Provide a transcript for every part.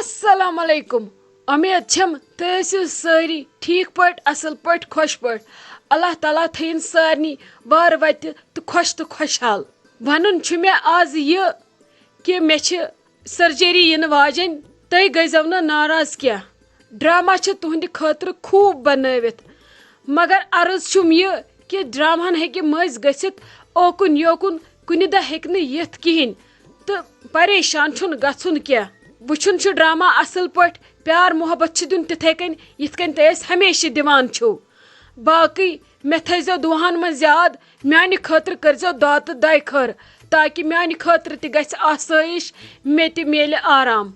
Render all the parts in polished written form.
السلام علیکم امید چھم تُہۍ سٲری ٹھیٖک پٲٹھۍ اصل پٲٹھۍ خۄش پٲٹھۍ اللہ تعالیٰ تھٲیِن سارنٕے بار وتہِ تہٕ خۄشحال ونُن چھُ مےٚ آز یہِ کہِ مےٚ چھِ سرجری یِنہٕ واجٮ۪ن تُہۍ گٔژھزیٚو نہٕ ناراض کینٛہہ ڈرامہ چھِ تُہنٛدِ خٲطرٕ خوٗب بنٲوِتھ مگر عرض چھُم یہِ کہِ ڈراماہن ہیٚکہِ مٔنٛزۍ گٔژھِتھ اوکُن یوکُن کُنہِ دۄہ ہیٚکہِ نہٕ یِتھ کِہیٖنۍ تہٕ پریشان چھُنہٕ گژھُن کینٛہہ وٕچھُن چھُ ڈرامہ اصل پٲٹھۍ پیار محبت چھِ دیُن تِتھے کٔنۍ یِتھ کٔنۍ تُہۍ أسۍ ہمیشہِ دِوان چھِو باقٕے مےٚ تھٲیزیٚو دُعاہن منٛز یاد میانہِ خٲطرٕ کٔرزیٚو دعا تہٕ دۄیہِ خٲر تاکہِ میانہِ خٲطرٕ تہِ گژھِ آسٲیِش مےٚ تہِ میلہِ آرام.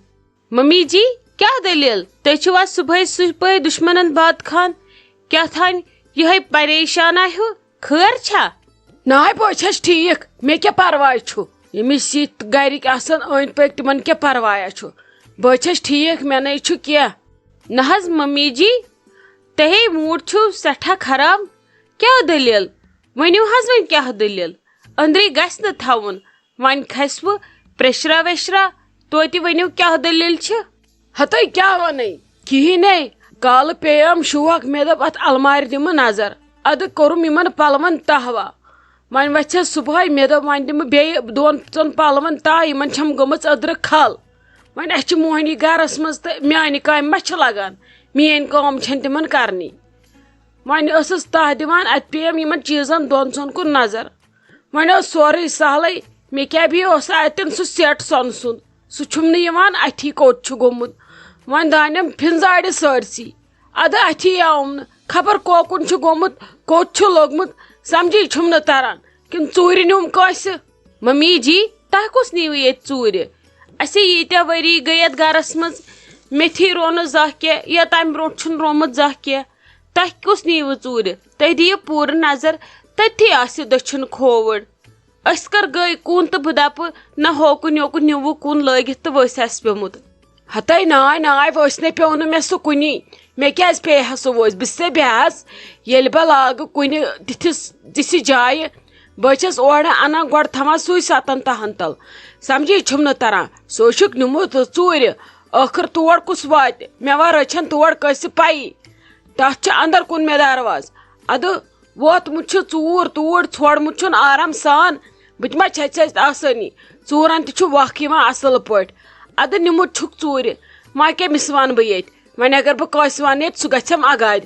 ممی جی کیا دلیل تُہۍ چھِو آز صبحٲے دشمنن بات خان کیا تھانۍ یِہے پریشانہ ہیو خٲر چھا؟ ناے بہٕ چھس ٹھیٖک مےٚ کیٛاہ پرواے چھُ ییٚمِس یِتھ گرِکۍ آسان أنٛدۍ پٔکۍ تِمن کیٛاہ پرواے چھُ بہٕ چھس ٹھیٖک مےٚ نَے چھُ کینٛہہ. نہ حظ ممی جی تۄہے موٗڈ چھُو سٮ۪ٹھاہ خراب کیٛاہ دٔلیٖل ؤنِو حظ وۄنۍ کیٛاہ دٔلیٖل أنٛدرٕے گژھِ نہٕ تھاوُن وۄنۍ کھسوٕ پریشرا ویشرا توتہِ ؤنِو کیٛاہ دٔلیٖل چھِ. ہتٕے کیٛاہ وَنَے کِہیٖنۍ کالہٕ پیٚیَم شوق مےٚ دوٚپ اَتھ المارِ دِمہٕ نظر اَدٕ کوٚرُم یِمن پلون تہوا وۄنۍ ؤژھس صبحٲے مےٚ دوٚپ وۄنۍ دِمہٕ بیٚیہِ دۄن ژۄن پلون تاہ یِمن چھم گٔمٕژ أدرٕ کھل وۄنۍ اَسہِ چھِ موہنی گرس منٛز تہٕ میانہِ کامہِ ما چھِ لگان میٲنۍ کٲم چھنہٕ تِمن کرنی وۄنۍ ٲسٕس تاہ دِوان اَتہِ پیٚیَم یِمن چیٖزن دۄن ژۄن کُن نظر وۄنۍ اوس سورُے سہلٕے مےٚ کیٛاہ بیٚیہِ اوس اَتٮ۪ن سُہ سیٹ سۄنہٕ سُنٛد سُہ چھُم نہٕ یِوان اَتھی کوٚت چھُ گوٚمُت وۄنۍ دانٮ۪م پھِنزارِ سٲرسٕے اَدٕ اَتھی آوُم نہٕ خبر کوکُن چھُ گوٚمُت کوٚت چھُ لوٚگمُت سمجھے چھُم نہٕ تران کِنہٕ ژوٗرِ نیوٗم کٲنٛسہِ. ممی جی تۄہہِ کُس نیوٕ ییٚتہِ ژوٗرِ اَسے ییٖتیاہ ؤری گٔے یَتھ گرس منٛز میٚتھی روو نہٕ زانٛہہ کینٛہہ یا تمہِ برونٛٹھ چھُنہٕ روومُت زانٛہہ کینٛہہ تۄہہِ کُس نیوٕ ژوٗرِ تُہۍ دِیِو پوٗرٕ نظر تٔتھی آسہِ دٔچھُن کھووُر أسۍ کر گٔے کُن تہٕ بہٕ دپہٕ نہ ہوکُن یوکُن نیوٗوٕ کُن لٲگِتھ تہٕ ؤسۍ آسہِ پیوٚمُت. ہتٕے ناے ؤسۍ نَے پیوٚو نہٕ مےٚ سُہ کُنی مےٚ کیٛازِ پیٚیہِ ہا سُہ ؤسۍ بہٕ چھسے بیٚہس ییٚلہِ بہٕ لاگہٕ کُنہِ تِژھِ جایہِ بہٕ چھس اورٕ انان گۄڈٕ تھاوان سُے 7 تل سمجھے چھُم نہٕ تران سُے چھُکھ نیوٗمُت ژوٗرِ ٲخٕر تور کُس واتہِ مےٚ ورٲے چھنہٕ تور کٲنٛسہِ پیی تتھ چھُ اندر کُن مےٚ درواز ادٕ ووتمُت چھُ ژوٗر توٗرۍ ژھوڑمُت چھُن آرام سان بہٕ تہِ ما چھَژِ آسٲنی ژوٗرن تہِ چھُ وکھ یِوان اصل پٲٹھۍ ادٕ نیوٗمُت چھُکھ ژوٗرِ وۄنۍ کٔمِس ونہٕ بہٕ ییٚتہِ وۄنۍ اگر بہٕ کٲنٛسہِ ونہٕ ییٚتہِ سُہ گژھٮ۪م اگادِ.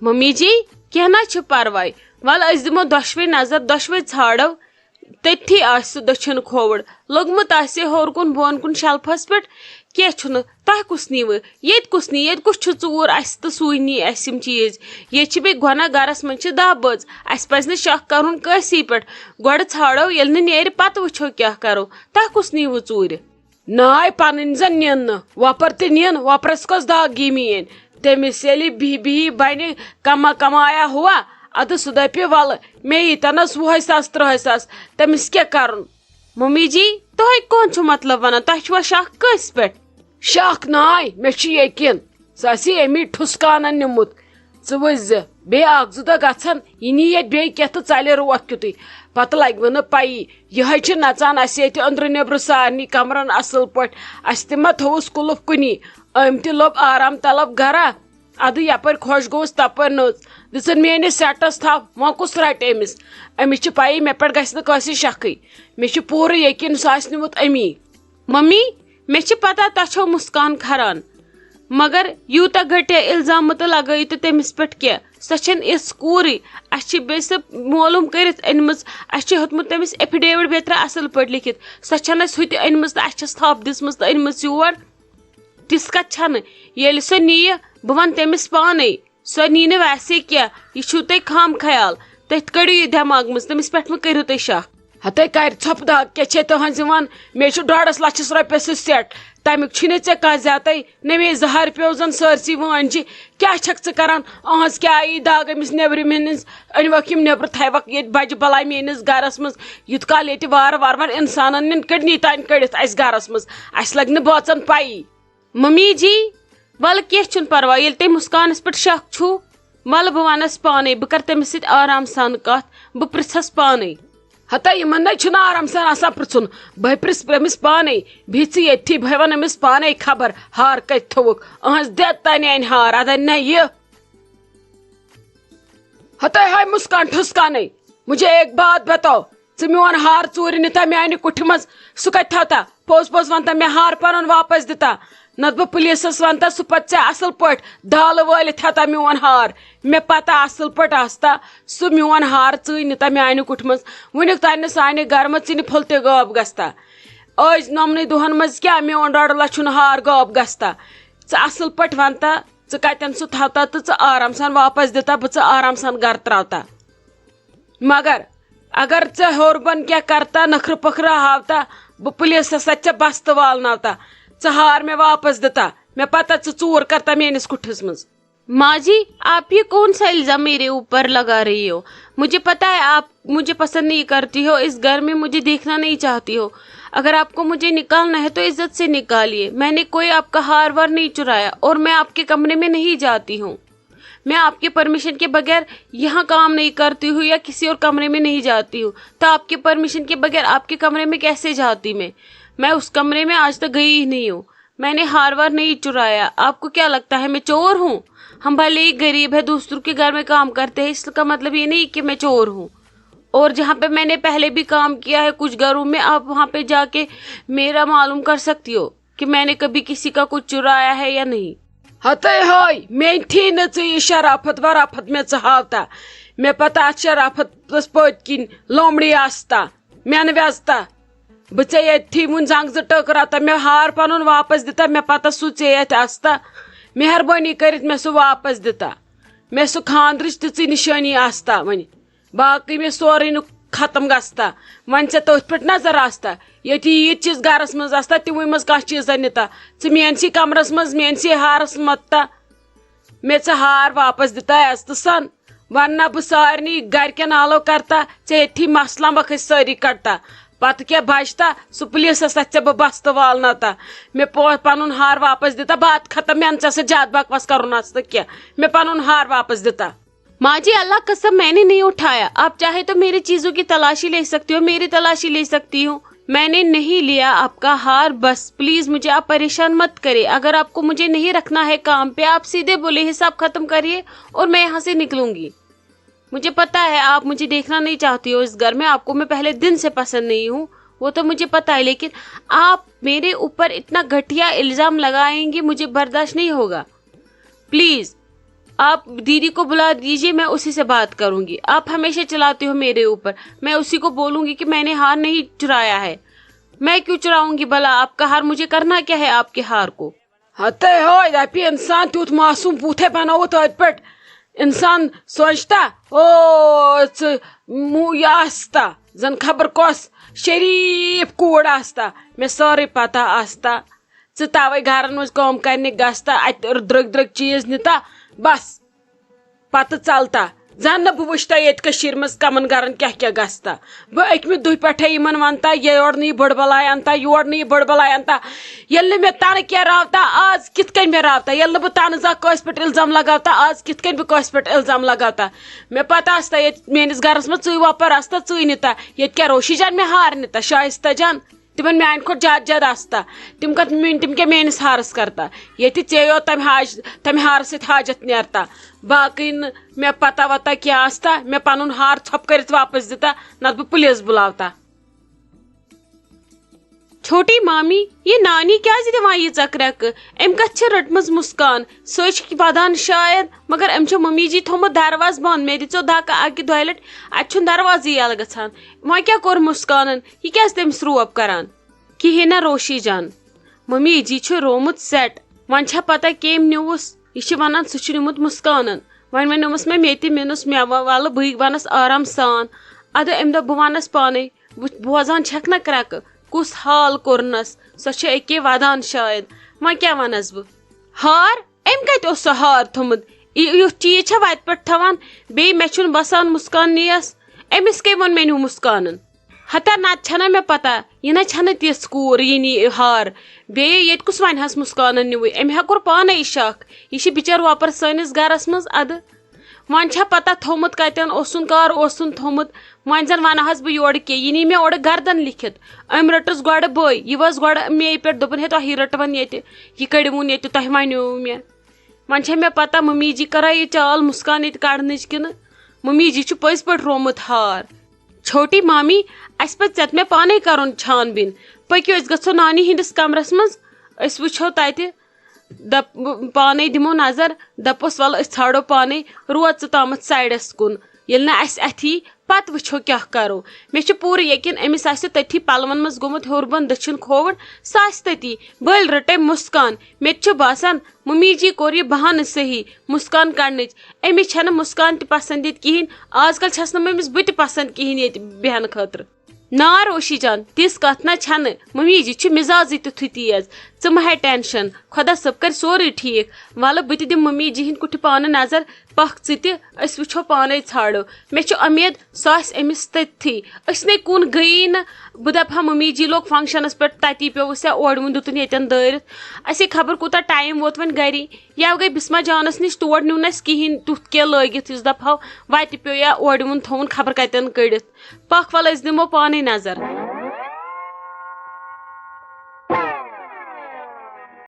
ممی جی کینٛہہ نہ چھُ پرواے ولہٕ أسۍ دِمو دۄشوے نظر دۄشوے ژھانڈو تٔتھی آسہِ سُہ دٔچھُن کھووُر لوٚگمُت آسہِ ہیوٚر کُن بۄن کُن شلفس پٮ۪ٹھ کینٛہہ چھُنہٕ تۄہہِ کُس نیوٕ ییٚتہِ کُس نی ییٚتہِ کُس چھُ ژوٗر اَسہِ تہٕ سُے نی اَسہِ یِم چیٖز ییٚتہِ چھِ بیٚیہِ گۄناہ گرس منٛز چھِ 10 بٲژ اَسہِ پزِ نہٕ شک کرُن کٲنٛسی پٮ۪ٹھ گۄڈٕ ژھانڈو ییٚلہِ نہٕ نیرِ پتہٕ وٕچھو کیٛاہ کرو. تۄہہِ کُس نیوٕ ژوٗرِ؟ ناے پنٕنۍ زن نِن نہٕ وۄپر تہِ نِن وۄپرس کۄس داغی میٲنۍ تٔمِس ییٚلہِ بِہہِ بنہِ کمایا ہوا ادٕ سُہ دپہِ ولہٕ مےٚ ییٖتنس 20,000 30,000 تٔمِس کیٛاہ کرُن. ممی جی تۄہہِ کون چھُ مطلب ونان تۄہہِ چھُوا شک کٲنٛسہِ پٮ۪ٹھ؟ شک ناے مےٚ چھُ یقیٖن سُہ آسہِ امی ٹھُسکانن نِمُت ژٕ وٕچھ زِ بیٚیہِ 1-2 دۄہ گژھن یہِ نی ییٚتہِ بیٚیہِ کینٛہہ تہٕ ژلہِ روتھ کیُتٕے پتہٕ لگوٕ نہٕ پیی یِہے چھِ نژان اسہِ ییٚتہِ أنٛدرٕ نیٚبرٕ سارنٕے کمرن اصل پٲٹھۍ اسہِ تہِ ما تھووُس قُلف کُنی أمۍ تہِ لوٚب آرام طلب گرا ادٕ یپٲرۍ خۄش گوٚوُس تپٲرۍ نٔژ دِژٕن میٲنِس سیٹس تھپھ وۄنۍ کُس رٹہِ أمِس أمِس چھِ پیی مےٚ پٮ۪ٹھ گژھِ نہٕ کٲنٛسہِ شکٕے مےٚ چھُ پوٗرٕ یقیٖن سُہ آسہِ نِمُت امی. ممی مےٚ چھِ پتہ تۄہہِ چھو مُسکان کھران مگر یوٗتاہ گھٹیا الزام تہٕ لگٲیِو تہٕ تٔمِس پٮ۪ٹھ کینٛہہ سۄ چھنہٕ یِژھ کوٗرٕے اسہِ چھِ بیٚیہِ سۄ معلوٗم کٔرِتھ أنمٕژ اسہِ چھُ ہیوٚتمُت تٔمِس ایفِڈیوِٹ بیترِ اصل پٲٹھۍ لیکھِتھ سۄ چھنہٕ اسہِ ہُتہِ أنمٕژ تہٕ اسہِ چھس تھپھ دِژمٕژ تہٕ أنمٕژ یور تِژھ کتھ چھنہٕ ییٚلہِ سۄ نِیہِ بہٕ ونہٕ تٔمِس پانے سۄ نی نہٕ ویسے کینٛہہ یہِ چھُو تۄہہِ خام خیال تٔتھۍ کٔڑِو یہِ دٮ۪ماغ منٛز تٔمِس پٮ۪ٹھ مہ کٔرِو تُہۍ شک. ہتٕے کرِ ژھۄپہٕ داغ کیٛاہ چھے تُہنٛز یِوان مےٚ چھُ 1.5 لچھس رۄپیس سُہ سیٹ تمیُک چھُنٕے ژےٚ کانٛہہ زیادَے نَمے 2 رۄپیو زن سٲرسٕے وٲنجہِ کیٛاہ چھکھ ژٕ کران أہنٛز کیٛاہ آیی داغ أمِس نیبرِمٮ۪ن ہِنٛز أنۍوکھ یِم نیبرٕ تھایوکھ ییٚتہِ بجہِ بلاے میٲنِس گرس منٛز یوٗت کال ییٚتہِ وارٕ انسانن نِن کٔڑنی تانۍ کٔڑِتھ اسہِ گرس منٛز اسہِ لگہِ نہٕ بٲژن پیی. ممی جی ولہٕ کینٛہہ چھُنہٕ پرواے ییٚلہِ تۄہہِ مُسکانس پٮ۪ٹھ شک چھُو ولہٕ بہٕ ونس پانے بہٕ کرٕ تٔمِس سۭتۍ آرام سان کتھ بہٕ پرژھس پانے. ہتا یمن نہ آرام سان آسان پرژھن بہ پرژھ أمس پانے بہت یتھی بہ ون أمس پانے خبر ہار کت تھوک اہز دت تانہ ان ہار ادن نہ یہ ہتا ہائے مسکان ٹھسکانے مجھے ایک بات بتاؤ ژٕ میون ہار ژوٗرِ نِتا میانہِ کُٹھِ منٛز سُہ کتہِ تھاوتا پوٚز پوٚز ونتا مےٚ ہار پنُن واپس دِتا نتہٕ بہٕ پُلیٖسس ونتا سُہ پتہٕ ژےٚ اصل پٲٹھۍ دالہٕ وٲلِتھ ہتا میون ہار مےٚ پتہ اصل پٲٹھۍ آستا سُہ میون ہار ژٕے نِتا میانہِ کُٹھِ منٛز وُنیُک تانۍ نہٕ سانہِ گرٕ منٛز ژِنہِ پھوٚل تہِ غٲب گژھتا أزۍ نۄمنٕے دۄہن منٛز کیٛاہ میون 1.5 لچھ ہار غٲب گژھتا ژٕ اصل پٲٹھۍ ونتا ژٕ کتٮ۪ن سُہ تھاوتا تہٕ ژٕ آرام سان واپس دِتا بہٕ ژٕ آرام سان گرٕ تراوتا مگر اگر ژےٚ ہیوٚر بۄن کینٛہہ کرتا نخرٕ پکھرٕ ہاوتا بہٕ پُلیٖسس اتھِ ژےٚ بستہٕ والناوتا ژٕ ہار مےٚ واپس دِتا مےٚ پتہ ژٕ ژوٗر کرتا میٲنِس کُٹھِس منٛز ماں جی آپ یہ کون سا الزام میرے اوپر لگا رہی ہو مجھے پتا ہے آپ مجھے پسند نہیں کرتی ہو اس گھر میں مجھے دیکھنا نہیں چاہتی ہو اگر آپ کو مجھے نکالنا ہے تو عزت سے نکالیے میں نے کوئی آپ کا ہار وار نہیں چرایا اور میں آپ کے کمرے میں نہیں جاتی ہوں میں آپ کے پرمیشن کے بغیر یہاں کام نہیں کرتی ہوں یا کسی اور کمرے میں نہیں جاتی ہوں تو آپ کے پرمیشن کے بغیر آپ کے کمرے میں کیسے جاتی میں اس کمرے میں آج تک گئی ہی نہیں ہوں میں نے ہار وار نہیں چرایا آپ کو کیا لگتا ہے میں چور ہوں ہم بھلے ہی غریب ہے دوسروں کے گھر میں کام کرتے ہیں اس کا مطلب یہ نہیں کہ میں چور ہوں اور جہاں پہ میں نے پہلے بھی کام کیا ہے کچھ گھروں میں آپ وہاں پہ جا کے میرا معلوم کر سکتی ہو کہ میں نے کبھی کسی کا کچھ چرایا ہے یا نہیں ہتے ہاے مے تھی نہ ژٕ شرافت ورافت مے ژٕ ہاوتا مے پتہ اتھ شرافتس پٔتۍ کِنۍ لومڑی آستا مینہٕ ویزتا بہٕ ژےٚ ییٚتھی وُنۍ زنٛگ زٕ ٹٔکراتا مےٚ ہار پنُن واپس دِتا مےٚ پتہ سُہ ژےٚ ییٚتہِ آستا مہربٲنی کٔرِتھ مےٚ سُہ واپس دِتا مےٚ سُہ خاندرٕچ تِژٕے نِشٲنی آستا وۄنۍ باقٕے مےٚ سورُے نہٕ ختم گژھتا وۄنۍ ژےٚ تٔتھۍ پٮ۪ٹھ نظر آستا ییٚتہِ ییٖتۍ چیٖز گرس منٛز آستا تِموٕے منٛز کانٛہہ چیٖزا نِتا ژٕ میٲنسٕے کمرس منٛز میٲنسٕے ہارس متتا مےٚ ژٕ ہار واپس دِتا عزتہٕ سان وننا بہٕ سارنٕے گرِکٮ۪ن آلو کرتا ژےٚ ییٚتھی مسلہٕ مکھ أسۍ سٲری کڑتا پتہٕ کیٛاہ بچتا سُہ پُلیٖسس اتھِ ژےٚ بہٕ بستہٕ والناوتا مےٚ پنُن ہار واپس دِتا بات ختم مےٚ نہٕ ژےٚ سۭتۍ زیادٕ بکواس کرُن آستا کینٛہہ مےٚ پنُن ہار واپس دِتا ماں جی اللہ قسم میں نے نہیں اٹھایا آپ چاہے تو میری چیزوں کی تلاشی لے سکتی ہو میری تلاشی لے سکتی ہوں میں نے نہیں لیا آپ کا ہار بس پلیز مجھے آپ پریشان مت کرے اگر آپ کو مجھے نہیں رکھنا ہے کام پہ آپ سیدھے بولے حساب ختم کریے اور میں یہاں سے نکلوں گی مجھے پتا ہے آپ مجھے دیکھنا نہیں چاہتی ہو اس گھر میں آپ کو میں پہلے دن سے پسند نہیں ہوں وہ تو مجھے پتا ہے لیکن آپ میرے اوپر اتنا گھٹیا الزام لگائیں گے مجھے برداشت نہیں ہوگا پلیز آپ دیدی کو بلا دیجیے میں اسی سے بات کروں گی آپ ہمیشہ چلاتے ہو میرے اوپر میں اسی کو بولوں گی کہ میں نے ہار نہیں چرایا ہے میں کیوں چراؤں گی بلا آپ کا ہار مجھے کرنا کیا ہے آپ کے ہار کو ہتے ہوئے دپی انسان تیوت معصوم بوتھے بنوت ات پٹ انسان سوچتا یہ آستا زن خبر کس شریف کوڑ آستا مے سورے پتہ آستا توے گھرن مز کام کرنے گستا ات درگ درگ چیز نتا بس پتہ ژلتا زن بہ وچھتا یہ مز کمن گرن کیا گستا بہ اکمہ دہ پہ یمن ونتا یور نی بڑ بلاے انتا یور نی بڑ بلاے انتا یل مے تن کیا راوتا آج کت کن مے راوتا یل بہ تن زا کس پہ الزام لگاوتا آج کت کن بہ کس پہ الزام لگاوتا مے پتہ آستا یہ میانس گرس مز ژٕے وپر آستا ژٕے نتا یہ کیا روشی جان مے ہار نتا شائستہ جان تمن میان کھوت زیادہ زیادہ آستا تم کیا میانس ہارس کرتا یہ ژےٚ تمہ ہار سۭتۍ حاجت نیرتا باقی مے پتہ وتہ کیا آستا مے پنن ہار ژھوپ کرت واپس دتا نت بہ پولیس بلاوتا چھوٹی مامی یہ نانی کیا دِوان ییٖژاہ کرٛٮ۪کہٕ أمۍ کتھ چھِ رٔٹمٕژ مُسکان سۄ چھِ ودان شاید مگر أمۍ چھُ ممی جی تھوٚمُت دروازٕ بنٛد مےٚ دِژیو دھکہٕ اکہِ دۄیہِ لٹہِ اتہِ چھُنہٕ دروازٕے یلہٕ گژھان وۄنۍ کیٛاہ کوٚر مُسکانن یہِ کیٛازِ تٔمِس روب کران کِہیٖنۍ نہ روشی جان ممی جی چھُ روومُت سیٹ وۄنۍ چھا پتہ کٔمۍ نیوٗوُس یہِ چھِ ونان سُہ چھُ نیوٗمُت مُسکانن وۄنۍ ونیومس مےٚ تہِ مےٚ ولہٕ بہٕ ونس آرام سان ادٕ أمۍ دوٚپ بہٕ ونس پانے بوزان چھکھ نا کرٛٮ۪کہٕ کُس حال کوٚرنس سۄ چھِ أکے ودان شاید وۄنۍ کیٛاہ ونس بہٕ ہار أمۍ کتہِ اوس سُہ ہار تھوٚمُت یُتھ چیٖز چھا وتہِ پٮ۪ٹھ تھاوان بیٚیہِ مےٚ چھُنہٕ باسان مُسکان نییس أمِس کٔمۍ ووٚن مےٚ نیوٗ مُسکانن ہتا نتہٕ چھنا مےٚ پتہ یہِ نہ چھنہٕ تِژھ کوٗر یہِ نی ہار بیٚیہِ ییٚتہِ کُس ونہس مُسکانن نیوٗوٕے أمۍ ہا کوٚر پانے شک یہِ چھِ بِچٲر وۄپر سٲنِس گرس منٛز ادٕ وۄنۍ چھا پتہ تھوٚمُت کتٮ۪ن اوسُن کر اوسُن تھوٚمُت وۄنۍ زن ونہس بہٕ یورٕ کینٛہہ یہِ نی مےٚ اورٕ گردن لیکھِتھ أمۍ رٔٹٕس گۄڈٕ بٔے یہِ ؤژھ گۄڈٕ مے پٮ۪ٹھ دوٚپُن ہے تۄہی رٔٹوَن ییٚتہِ یہِ کٔڑۍوُن ییٚتہِ تۄہہِ ونیووُ مےٚ وۄنۍ چھےٚ مےٚ پتہ ممی جی کرا یہِ چال مُسکان ییٚتہِ کڑنٕچ کِنہٕ ممی جی چھُ پٔزۍ پٲٹھۍ رومُت ہار چھوٹی مامی اَسہِ پزِ ژےٚ تہٕ مےٚ پانے کرُن چھان بیٖن پٔکِو أسۍ گژھو نانی ہِنٛدِس کمرس منٛز أسۍ وٕچھو تتہِ پانے دِمو نظر دپوس ول أسۍ ژھانڈو پانے روز ژٕ تامتھ سایڈس کُن ییٚلہِ نہٕ اَسہِ اَتھِ یی پتہٕ وٕچھو کیٛاہ کرو مےٚ چھُ پوٗرٕ یقیٖن أمِس آسہِ تٔتھی پلون منٛز گوٚمُت ہیوٚر بۄن دٔچھُن کھووُر سُہ آسہِ تٔتی بٔلۍ رٔٹ أمۍ مُسکان مےٚ تہِ چھُ باسان ممی جی کوٚر یہِ بہانہٕ صحیح مُسکان کڑنٕچ أمِس چھنہٕ مُسکان تہِ پسنٛد ییٚتہِ کہیٖنۍ آز کل چھس نہٕ أمِس بہٕ تہِ پسنٛد کہیٖنۍ ییٚتہِ بیہنہٕ خٲطرٕ نا روشی جان تِژھ کتھ نہ چھنہٕ ممی جی چھُ مزازٕے تیُتھُے تیز ژٕ مہ ہے ٹینشن خۄدا صٲب کرِ سورُے ٹھیٖک ولہٕ بہٕ تہِ دِمہٕ ممی جی ہِنٛدۍ کُٹھِ پانہٕ نظر پکھ ژٕ تہِ أسۍ وٕچھو پانے ژھانڈو مےٚ چھُ اُمید سُہ آسہِ أمِس تٔتھی أسۍ نے کُن گٔیی نہٕ بہٕ دپہٕ ہا ممی جی لوگ فنکشنس پٮ۪ٹھ تتی پیوٚوُس یا اورٕ یِمن دِتُن ییٚتٮ۪ن دٲرِتھ اَسے خبر کوٗتاہ ٹایم ووت وۄنۍ گری یا گٔے بسما جانس نِش تور نیوٗ نہٕ اَسہِ کہیٖنۍ تیُتھ کینٛہہ لٲگِتھ یُس دپہو وتہِ پیوٚو یا اورٕ یِمن تھووُن خبر کتٮ۪ن کٔڑِتھ پکھ ول أسۍ دِمو پانے نظر